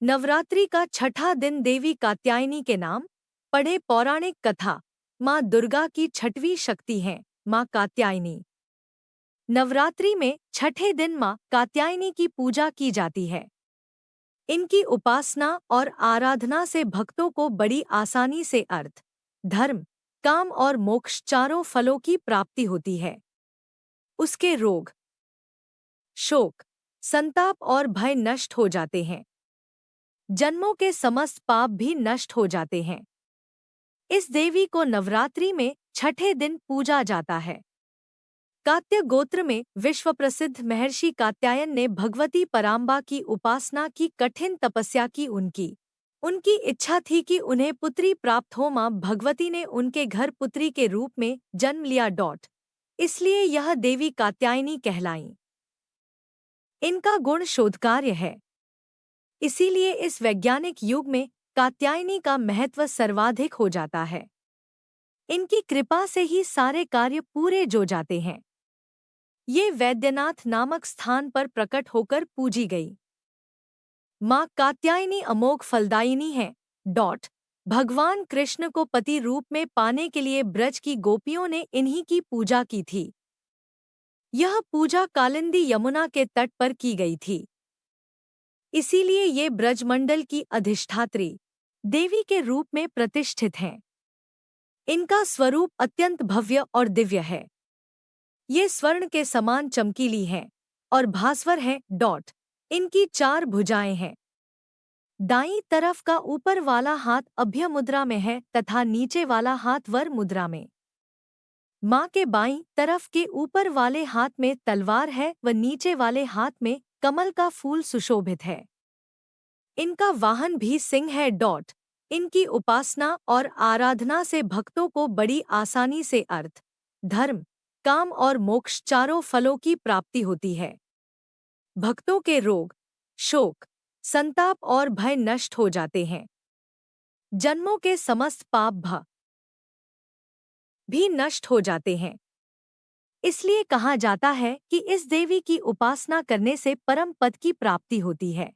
नवरात्रि का छठा दिन देवी कात्यायनी के नाम। पढ़े पौराणिक कथा। माँ दुर्गा की छठवीं शक्ति हैं माँ कात्यायनी। नवरात्रि में छठे दिन माँ कात्यायनी की पूजा की जाती है। इनकी उपासना और आराधना से भक्तों को बड़ी आसानी से अर्थ, धर्म, काम और मोक्ष चारों फलों की प्राप्ति होती है। उसके रोग, शोक, संताप और भय नष्ट हो जाते हैं। जन्मों के समस्त पाप भी नष्ट हो जाते हैं। इस देवी को नवरात्रि में छठे दिन पूजा जाता है। कात्य गोत्र में विश्व प्रसिद्ध महर्षि कात्यायन ने भगवती पराम्बा की उपासना की कठिन तपस्या की। उनकी इच्छा थी कि उन्हें पुत्री प्राप्त हो। मां भगवती ने उनके घर पुत्री के रूप में जन्म लिया। इसलिए यह देवी कात्यायनी कहलाईं। इनका गुण शोधकार्य है। इसीलिए इस वैज्ञानिक युग में कात्यायनी का महत्व सर्वाधिक हो जाता है। इनकी कृपा से ही सारे कार्य पूरे हो जाते हैं। ये वैद्यनाथ नामक स्थान पर प्रकट होकर पूजी गई। माँ कात्यायनी अमोघ फलदायिनी है। भगवान कृष्ण को पति रूप में पाने के लिए ब्रज की गोपियों ने इन्हीं की पूजा की थी। यह पूजा कालिंदी यमुना के तट पर की गई थी। इसीलिए ये ब्रजमंडल की अधिष्ठात्री देवी के रूप में प्रतिष्ठित हैं। इनका स्वरूप अत्यंत भव्य और दिव्य है। ये स्वर्ण के समान चमकीली हैं और भास्वर हैं। इनकी 4 भुजाएं हैं। दाईं तरफ का ऊपर वाला हाथ अभय मुद्रा में है तथा नीचे वाला हाथ वर मुद्रा में। माँ के बाईं तरफ के ऊपर वाले हाथ में तलवार है व नीचे वाले हाथ में कमल का फूल सुशोभित है। इनका वाहन भी सिंह है। इनकी उपासना और आराधना से भक्तों को बड़ी आसानी से अर्थ, धर्म, काम और मोक्ष चारों फलों की प्राप्ति होती है। भक्तों के रोग, शोक, संताप और भय नष्ट हो जाते हैं। जन्मों के समस्त पाप भी नष्ट हो जाते हैं। इसलिए कहा जाता है कि इस देवी की उपासना करने से परम पद की प्राप्ति होती है।